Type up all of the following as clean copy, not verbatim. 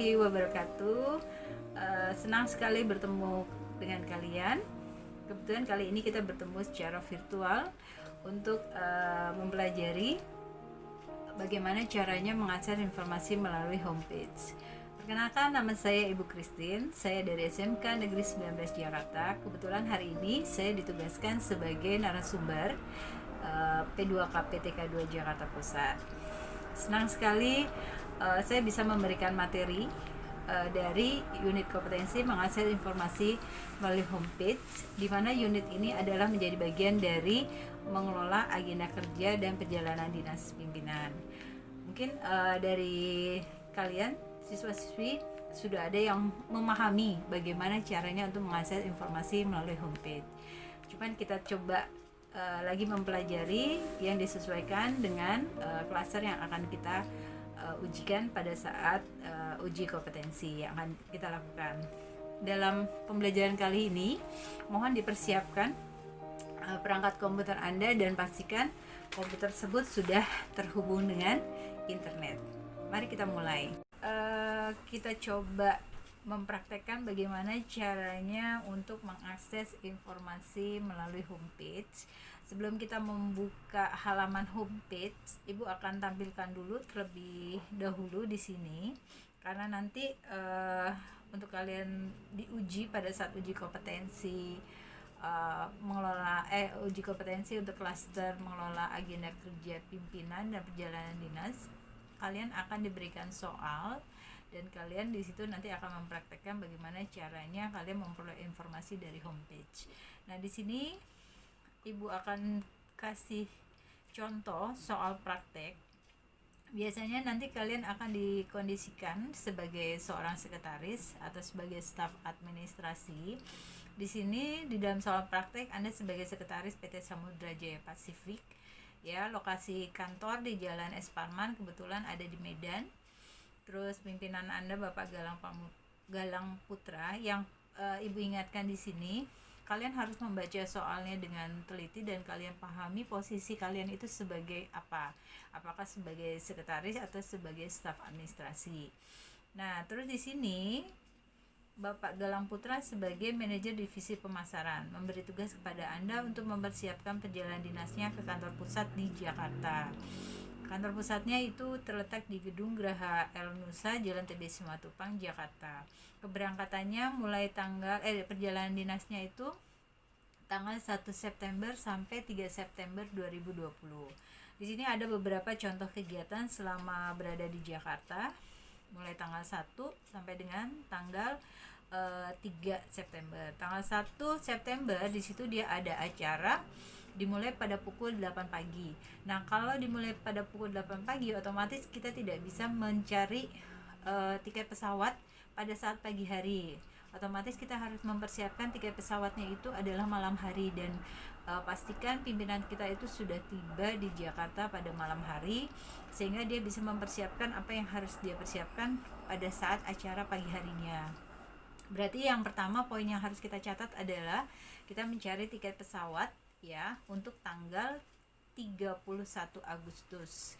warahmatullahi wabarakatuh. Senang sekali bertemu dengan kalian. Kebetulan kali ini kita bertemu secara virtual untuk mempelajari bagaimana caranya mengakses informasi melalui homepage. Perkenalkan, nama saya Ibu Christine. Saya dari SMK Negeri 19 Jakarta. Kebetulan hari ini saya ditugaskan sebagai narasumber P2K PTK 2 Jakarta Pusat. Senang sekali saya bisa memberikan materi dari unit kompetensi mengakses informasi melalui homepage, di mana unit ini adalah menjadi bagian dari mengelola agenda kerja dan perjalanan dinas pimpinan. Mungkin dari kalian siswa-siswi sudah ada yang memahami bagaimana caranya untuk mengakses informasi melalui homepage. Cuman kita coba lagi mempelajari yang disesuaikan dengan klaster yang akan kita ujikan pada saat uji kompetensi yang akan kita lakukan. Dalam pembelajaran kali ini, mohon dipersiapkan perangkat komputer Anda dan pastikan komputer tersebut sudah terhubung dengan internet. Mari kita mulai. Kita coba mempraktekkan bagaimana caranya untuk mengakses informasi melalui homepage. Sebelum kita membuka halaman homepage, Ibu akan tampilkan dulu terlebih dahulu di sini, karena nanti untuk kalian diuji pada saat uji kompetensi uji kompetensi untuk klaster mengelola agenda kerja pimpinan dan perjalanan dinas. Kalian akan diberikan soal dan kalian di situ nanti akan mempraktekkan bagaimana caranya kalian memperoleh informasi dari homepage. Nah, di sini Ibu akan kasih contoh soal praktek. Biasanya nanti kalian akan dikondisikan sebagai seorang sekretaris atau sebagai staf administrasi. Di sini di dalam soal praktek Anda sebagai sekretaris PT Samudra Jaya Pasifik, ya, lokasi kantor di Jalan Es Parman, kebetulan ada di Medan. Terus pimpinan Anda Bapak Galang Putra. Yang Ibu ingatkan di sini, kalian harus membaca soalnya dengan teliti dan kalian pahami posisi kalian itu sebagai apa. Apakah sebagai sekretaris atau sebagai staf administrasi. Nah, terus di sini Bapak Galang Putra sebagai manajer divisi pemasaran memberi tugas kepada Anda untuk mempersiapkan perjalanan dinasnya ke kantor pusat di Jakarta. Kantor pusatnya itu terletak di Gedung Graha El Nusa, Jalan TB Simatupang, Jakarta. Keberangkatannya mulai perjalanan dinasnya itu tanggal 1 September sampai 3 September 2020. Di sini ada beberapa contoh kegiatan selama berada di Jakarta, mulai tanggal 1 sampai dengan tanggal 3 September. Tanggal 1 September di situ dia ada acara dimulai pada pukul 8 pagi. Nah, kalau dimulai pada pukul 8 pagi, otomatis kita tidak bisa mencari tiket pesawat pada saat pagi hari. Otomatis kita harus mempersiapkan tiket pesawatnya itu adalah malam hari, dan pastikan pimpinan kita itu sudah tiba di Jakarta pada malam hari sehingga dia bisa mempersiapkan apa yang harus dia persiapkan pada saat acara pagi harinya. Berarti yang pertama, poin yang harus kita catat adalah kita mencari tiket pesawat, ya, untuk tanggal 31 Agustus.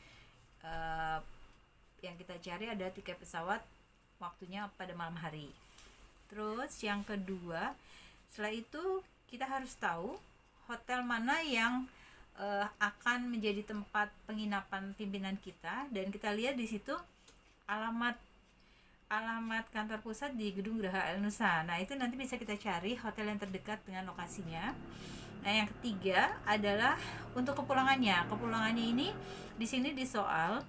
Yang kita cari ada tiket pesawat waktunya pada malam hari. Terus yang kedua, setelah itu kita harus tahu hotel mana yang akan menjadi tempat penginapan pimpinan kita, dan kita lihat di situ alamat kantor pusat di Gedung Graha El Nusa. Nah, itu nanti bisa kita cari hotel yang terdekat dengan lokasinya. Nah, yang ketiga adalah untuk kepulangannya. Kepulangannya ini di sini di soal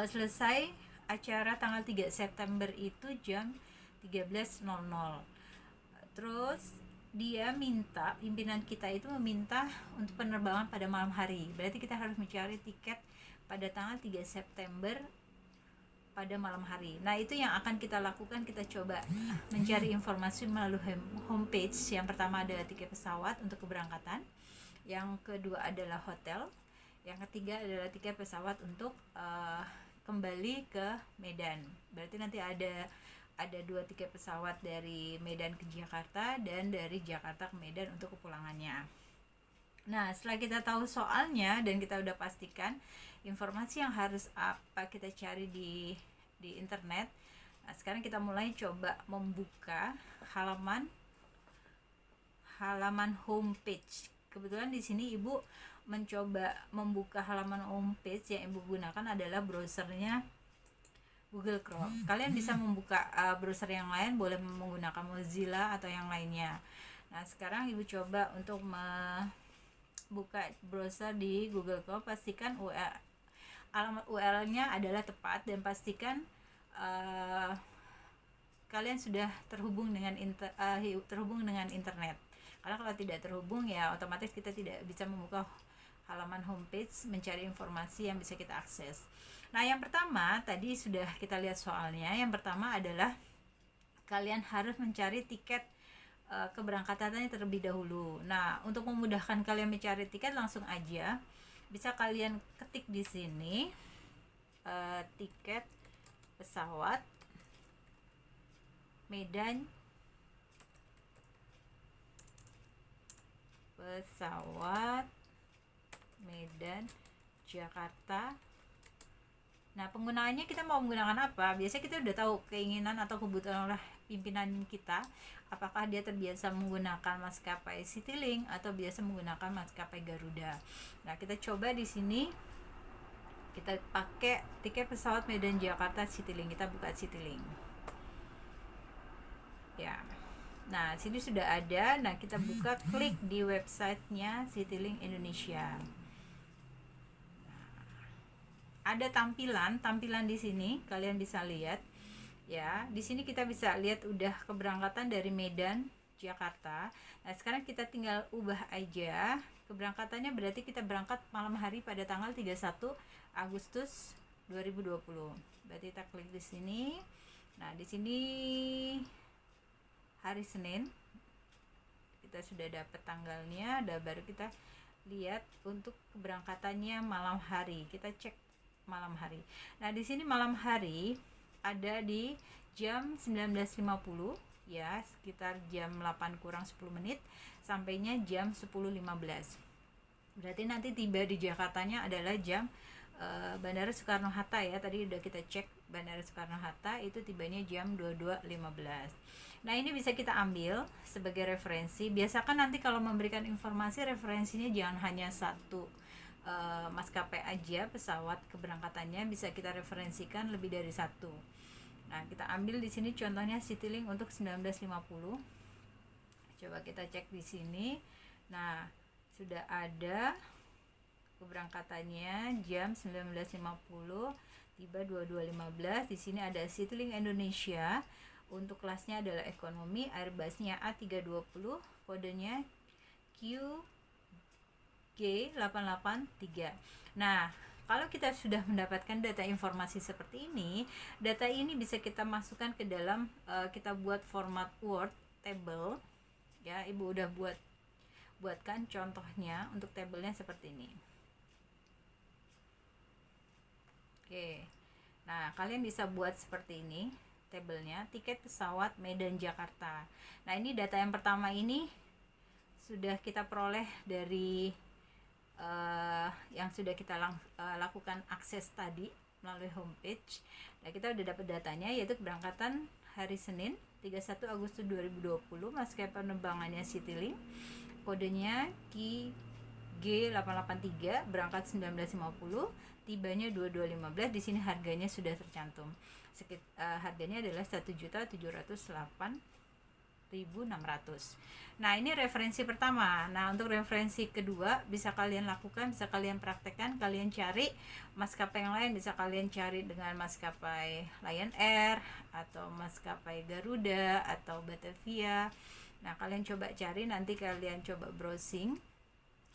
selesai acara tanggal 3 September itu jam 13.00. Terus dia minta, pimpinan kita itu meminta untuk penerbangan pada malam hari. Berarti kita harus mencari tiket pada tanggal 3 September pada malam hari. Nah, itu yang akan kita lakukan. Kita coba mencari informasi melalui homepage. Yang pertama adalah tiket pesawat untuk keberangkatan, yang kedua adalah hotel, yang ketiga adalah tiket pesawat untuk kembali ke Medan. Berarti nanti ada 2 tiket pesawat dari Medan ke Jakarta dan dari Jakarta ke Medan untuk kepulangannya. Nah, setelah kita tahu soalnya dan kita udah pastikan informasi yang harus apa kita cari di internet, Nah, sekarang kita mulai coba membuka halaman homepage. Kebetulan di sini Ibu mencoba membuka halaman homepage yang Ibu gunakan adalah browsernya Google Chrome. Kalian bisa membuka browser yang lain, boleh menggunakan Mozilla atau yang lainnya. Nah, sekarang Ibu coba untuk membuka browser di Google Chrome. Pastikan alamat URL-nya adalah tepat dan pastikan kalian sudah terhubung dengan internet. Karena kalau tidak terhubung ya otomatis kita tidak bisa membuka halaman homepage mencari informasi yang bisa kita akses. Nah, yang pertama tadi sudah kita lihat soalnya. Yang pertama adalah kalian harus mencari tiket keberangkatannya terlebih dahulu. Nah, untuk memudahkan kalian mencari tiket, langsung aja bisa kalian ketik di sini tiket pesawat Medan Jakarta. Nah, penggunaannya kita mau menggunakan apa? Biasanya kita udah tahu keinginan atau kebutuhan oleh pimpinan kita. Apakah dia terbiasa menggunakan maskapai Citylink atau biasa menggunakan maskapai Garuda. Nah, kita coba di sini kita pakai tiket pesawat Medan Jakarta Citylink. Kita buka Citylink. Ya. Nah, sini sudah ada. Nah, kita buka, klik di websitenya Citylink Indonesia. Ada tampilan di sini, kalian bisa lihat. Ya, di sini kita bisa lihat udah keberangkatan dari Medan Jakarta. Nah, sekarang kita tinggal ubah aja keberangkatannya, berarti kita berangkat malam hari pada tanggal 31 Agustus 2020. Berarti kita klik di sini. Nah, di sini hari Senin, kita sudah dapat tanggalnya. Dan baru kita lihat untuk keberangkatannya malam hari. Kita cek malam hari. Nah, di sini malam hari ada di jam 19.50 ya, sekitar jam 8 kurang 10 menit sampainya jam 10.15. Berarti nanti tiba di Jakartanya adalah jam Bandara Soekarno-Hatta ya. Tadi udah kita cek Bandara Soekarno-Hatta itu tibanya jam 22.15. Nah, ini bisa kita ambil sebagai referensi. Biasakan nanti kalau memberikan informasi, referensinya jangan hanya satu maskapai aja pesawat keberangkatannya, bisa kita referensikan lebih dari satu. Nah, kita ambil di sini contohnya Citylink untuk 19.50. Coba kita cek di sini. Nah, sudah ada keberangkatannya jam 19.50, tiba 22.15. Di sini ada Citylink Indonesia. Untuk kelasnya adalah ekonomi, Airbusnya A320, kodenya QG883. Nah, kalau kita sudah mendapatkan data informasi seperti ini, data ini bisa kita masukkan ke dalam kita buat format Word table ya. Ibu udah buatkan contohnya untuk tabelnya seperti ini. Oke. Nah, kalian bisa buat seperti ini tabelnya, tiket pesawat Medan Jakarta. Nah, ini data yang pertama ini sudah kita peroleh dari yang sudah kita lakukan akses tadi melalui homepage. Nah, kita udah dapat datanya, yaitu keberangkatan hari Senin 31 Agustus 2020, maskapai penerbangannya Citylink, kodenya QG883, berangkat 19.50, tibanya 22.15. Di sini harganya sudah tercantum. Harganya adalah 1.708.600. Nah, ini referensi pertama. Nah, untuk referensi kedua bisa kalian lakukan, bisa kalian praktekkan, kalian cari maskapai yang lain, bisa kalian cari dengan maskapai Lion Air atau maskapai Garuda atau Batavia. Nah, kalian coba cari, nanti kalian coba browsing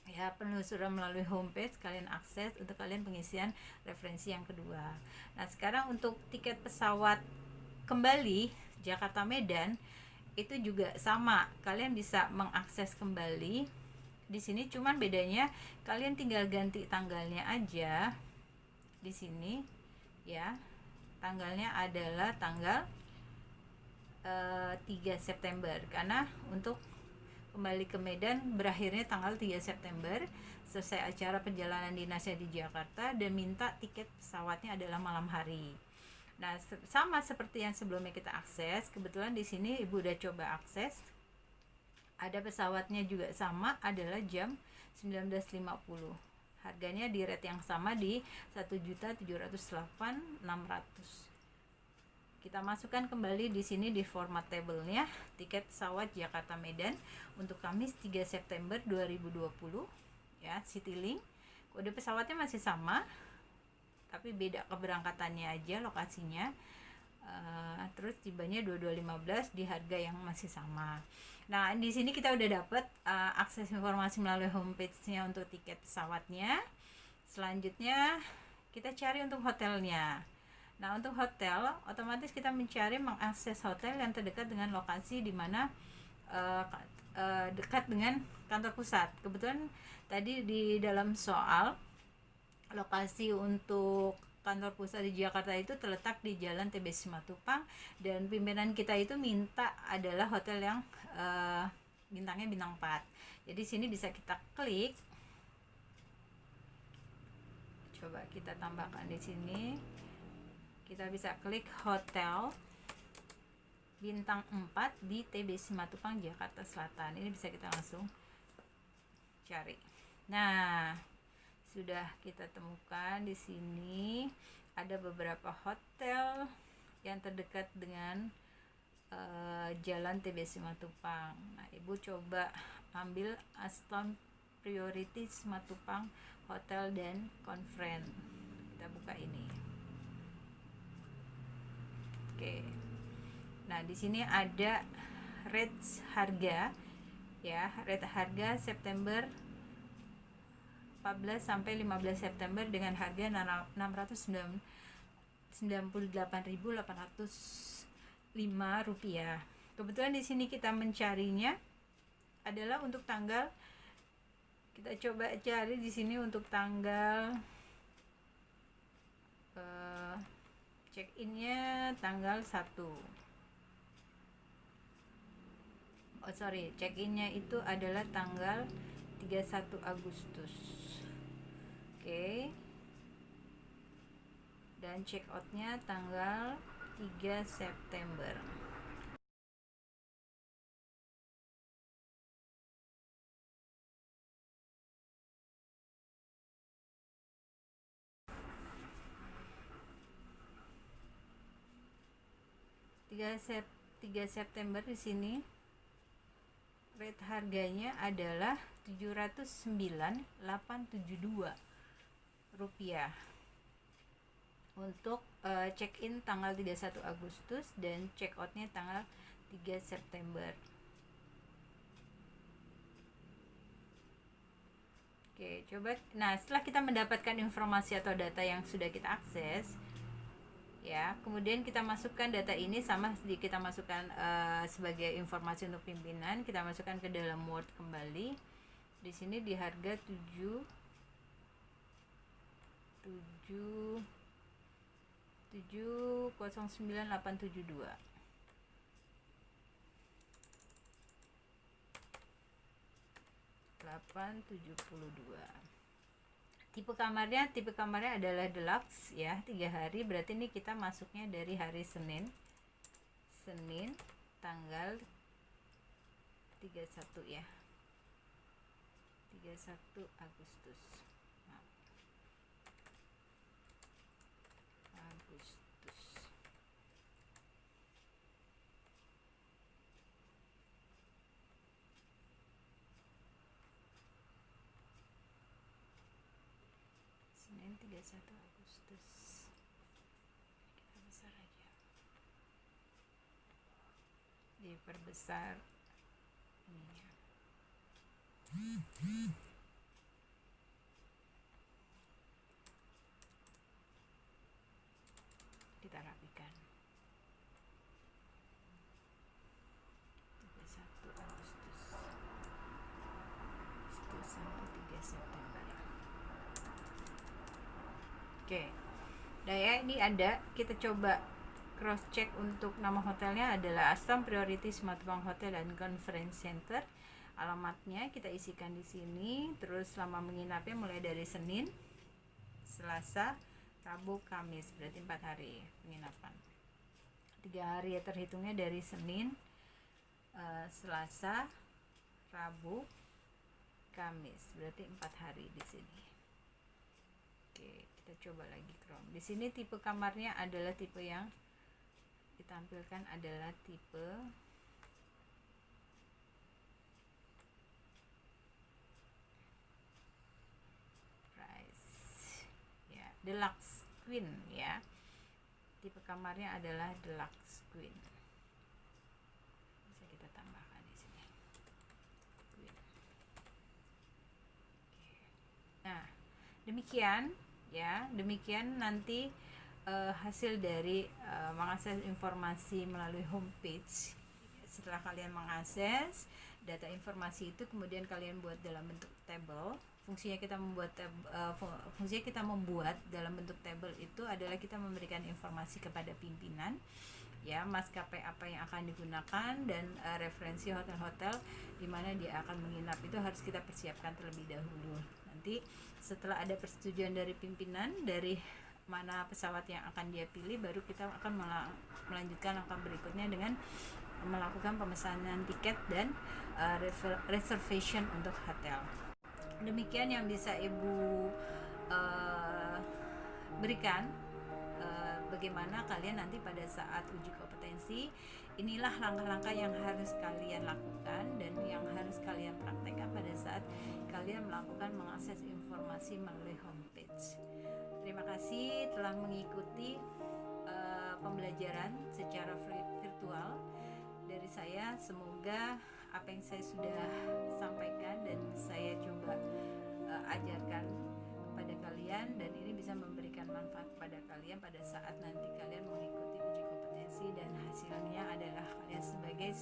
ya, penelusuran melalui homepage, kalian akses untuk kalian pengisian referensi yang kedua. Nah, sekarang untuk tiket pesawat kembali Jakarta Medan itu juga sama, kalian bisa mengakses kembali di sini, cuman bedanya kalian tinggal ganti tanggalnya aja di sini ya. Tanggalnya adalah tanggal 3 September karena untuk kembali ke Medan berakhirnya tanggal 3 September, selesai acara perjalanan dinasnya di Jakarta dan minta tiket pesawatnya adalah malam hari. Nah, sama seperti yang sebelumnya kita akses, kebetulan di sini Ibu udah coba akses. Ada pesawatnya juga sama, adalah jam 19.50. Harganya di rate yang sama di 1.708.600. Kita masukkan kembali di sini di format tabelnya tiket pesawat Jakarta Medan untuk Kamis 3 September 2020 ya, Citylink. Kode pesawatnya masih sama, tapi beda keberangkatannya aja, lokasinya. Terus tibanya 22.15 di harga yang masih sama. Nah, di sini kita udah dapat akses informasi melalui homepage-nya untuk tiket pesawatnya. Selanjutnya kita cari untuk hotelnya. Nah, untuk hotel, otomatis kita mencari mengakses hotel yang terdekat dengan lokasi di mana dekat dengan kantor pusat. Kebetulan tadi di dalam soal, lokasi untuk kantor pusat di Jakarta itu terletak di Jalan TB Simatupang, dan pimpinan kita itu minta adalah hotel yang bintangnya bintang 4. Jadi sini bisa kita klik. Coba kita tambahkan di sini. Kita bisa klik hotel bintang 4 di TB Simatupang, Jakarta Selatan. Ini bisa kita langsung cari. Nah, sudah kita temukan di sini ada beberapa hotel yang terdekat dengan Jalan TB Simatupang. Nah, Ibu coba ambil Aston Priority Simatupang Hotel dan Conference. Kita buka ini. Oke. Nah, di sini ada rate harga ya, rate harga September 14 sampai 15 September dengan harga 698.805 rupiah. Kebetulan di sini kita mencarinya adalah untuk tanggal, kita coba cari di sini untuk tanggal check-innya tanggal 1. Check-innya itu adalah tanggal 31 Agustus. Oke. Dan check-outnya tanggal 3 September. Tiga September di sini rate harganya adalah 709.872 rupiah untuk check-in tanggal 31 Agustus dan check-outnya tanggal 3 September. Oke, coba. Nah, setelah kita mendapatkan informasi atau data yang sudah kita akses ya, kemudian kita masukkan data ini, sama kita masukkan sebagai informasi untuk pimpinan, kita masukkan ke dalam Word kembali. Di sini di harga 709.872. Tipe kamarnya adalah deluxe ya, 3 hari. Berarti ini kita masuknya dari hari Senin tanggal 31 ya, 31 Agustus. Senin 31 Agustus. Kita besar aja. Diperbesar ininya. Kita rapikan. 31 Agustus sampai 3 September. Oke. Nah ya, ini ada, kita coba cross check untuk nama hotelnya adalah Aston Priority Simatupang Hotel dan Conference Center. Alamatnya kita isikan di sini. Terus selama menginapnya mulai dari Senin, Selasa, Rabu, Kamis, berarti 4 hari penginapan. 3 hari ya terhitungnya dari Senin, Selasa, Rabu, Kamis, berarti 4 hari di sini. Oke, kita coba lagi Chrome. Di sini tipe kamarnya adalah tipe yang ditampilkan adalah tipe Deluxe Queen ya. Tipe kamarnya adalah Deluxe Queen. Bisa kita tambahkan di sini. Queen. Oke. Nah, demikian ya. Demikian nanti hasil dari mengakses informasi melalui homepage. Setelah kalian mengakses data informasi itu, kemudian kalian buat dalam bentuk table. Fungsinya kita membuat dalam bentuk table itu adalah kita memberikan informasi kepada pimpinan ya, maskapai apa yang akan digunakan dan referensi hotel-hotel di mana dia akan menginap itu harus kita persiapkan terlebih dahulu. Nanti setelah ada persetujuan dari pimpinan dari mana pesawat yang akan dia pilih, baru kita akan melanjutkan langkah berikutnya dengan melakukan pemesanan tiket dan reservation untuk hotel. Demikian yang bisa Ibu berikan bagaimana kalian nanti pada saat uji kompetensi. Inilah langkah-langkah yang harus kalian lakukan dan yang harus kalian praktekkan pada saat kalian mengakses informasi melalui homepage. Terima kasih telah mengikuti pembelajaran secara virtual dari saya. Semoga apa yang saya sudah sampaikan dan saya coba ajarkan kepada kalian dan ini bisa memberikan manfaat kepada kalian pada saat nanti kalian mengikuti uji kompetensi dan hasilnya adalah kalian sebagai